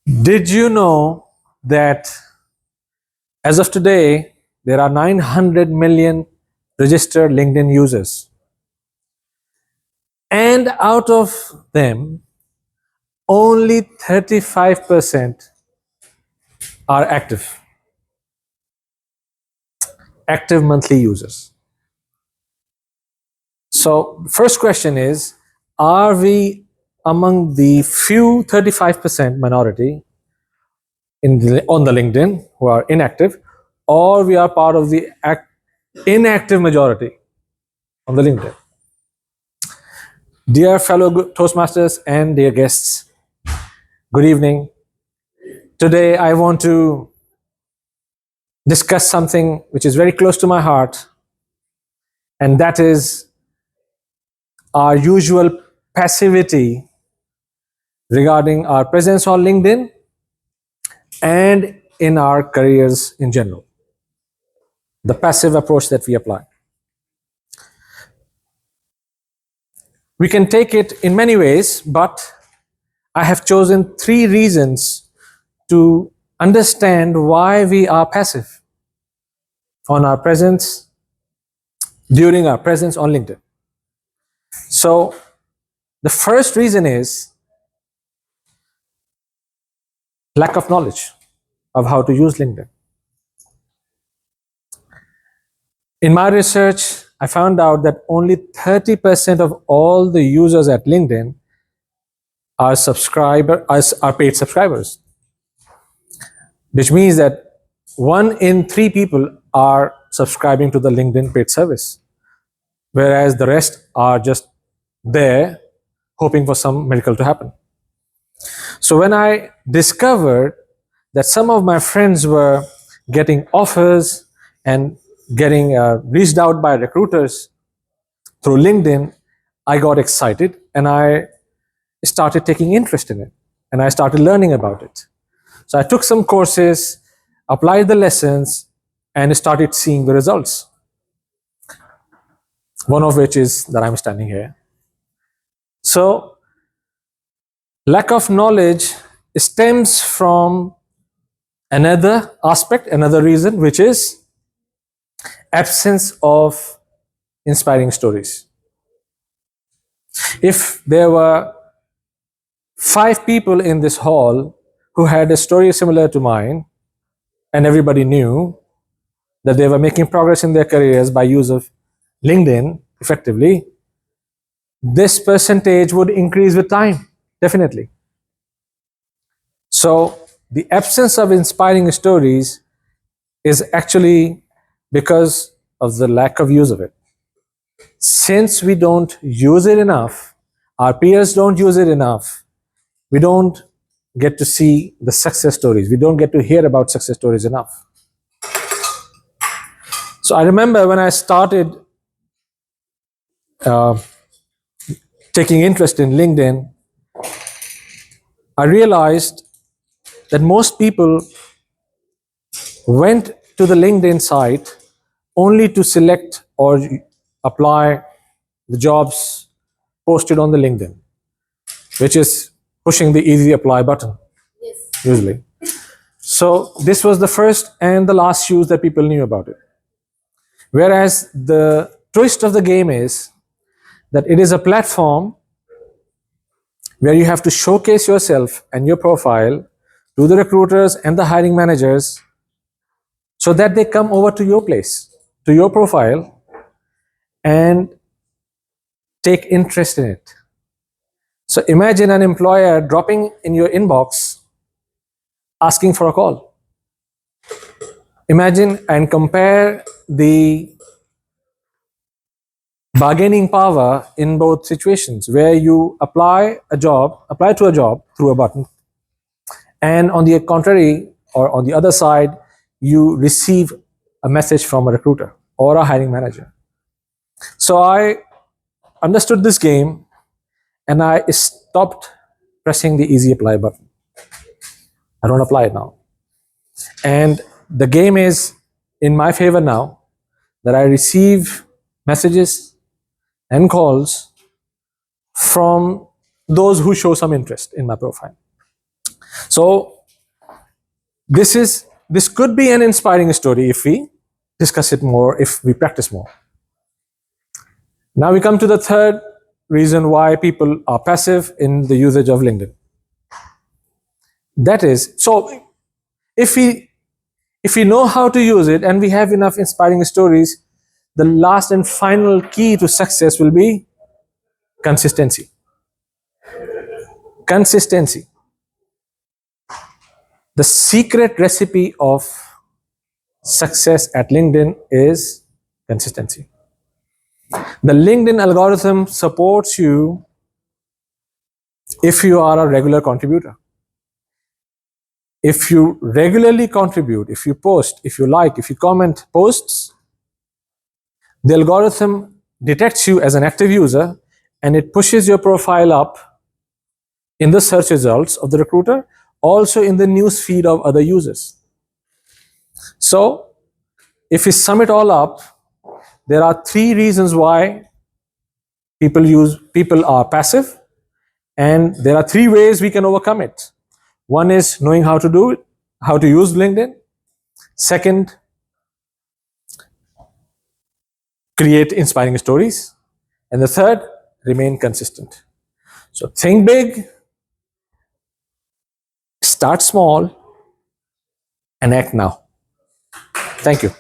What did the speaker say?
Did you know that as of today, there are 900 million registered LinkedIn users? And out of them, only 35% are active monthly users. So, first question is, are we among the few 35% minority on the LinkedIn who are inactive, or we are part of the inactive majority on the LinkedIn? Dear fellow Toastmasters and dear guests, good evening. Today I want to discuss something which is very close to my heart, and that is our usual passivity regarding our presence on LinkedIn and in our careers in general. The passive approach that we apply. We can take it in many ways, but I have chosen 3 reasons to understand why we are passive on our presence, during our presence on LinkedIn. So, the first reason is lack of knowledge of how to use LinkedIn. In my research, I found out that only 30% of all the users at LinkedIn are paid subscribers, which means that 1 in 3 people are subscribing to the LinkedIn paid service, whereas the rest are just there hoping for some miracle to happen. So when I discovered that some of my friends were getting offers and getting reached out by recruiters through LinkedIn, I got excited and I started taking interest in it and I started learning about it. So I took some courses, applied the lessons, and started seeing the results. One of which is that I'm standing here. So, lack of knowledge stems from another aspect, another reason, which is absence of inspiring stories. If there were 5 people in this hall who had a story similar to mine, and everybody knew that they were making progress in their careers by use of LinkedIn effectively, this percentage would increase with time, definitely. So, the absence of inspiring stories is actually because of the lack of use of it. Since we don't use it enough, our peers don't use it enough, we don't get to see the success stories. We don't get to hear about success stories enough. So I remember when I started taking interest in LinkedIn, I realized that most people went to the LinkedIn site only to select or apply the jobs posted on the LinkedIn, which is pushing the easy apply button, usually. So this was the first and the last use that people knew about it. Whereas the twist of the game is that it is a platform where you have to showcase yourself and your profile to the recruiters and the hiring managers so that they come over to your place, to your profile, and take interest in it. So imagine an employer dropping in your inbox asking for a call. Imagine and compare the bargaining power in both situations where you apply to a job through a button, and on the contrary or on the other side, you receive a message from a recruiter or a hiring manager. So I understood this game and I stopped pressing the easy apply button. I don't apply it now. And the game is in my favor now that I receive messages and calls from those who show some interest in my profile. So This could be an inspiring story if we discuss it more, if we practice more. Now we come to the third reason why people are passive in the usage of LinkedIn. That is, so if we know how to use it and we have enough inspiring stories, the last and final key to success will be consistency. Consistency. The secret recipe of success at LinkedIn is consistency. The LinkedIn algorithm supports you if you are a regular contributor. If you regularly contribute, if you post, if you like, if you comment posts, the algorithm detects you as an active user and it pushes your profile up in the search results of the recruiter, also in the news feed of other users. So, if we sum it all up, there are three reasons why people are passive, and there are three ways we can overcome it. One is knowing how to do it, how to use LinkedIn. Second, create inspiring stories. And the third, remain consistent. So think big, start small, and act now. Thank you.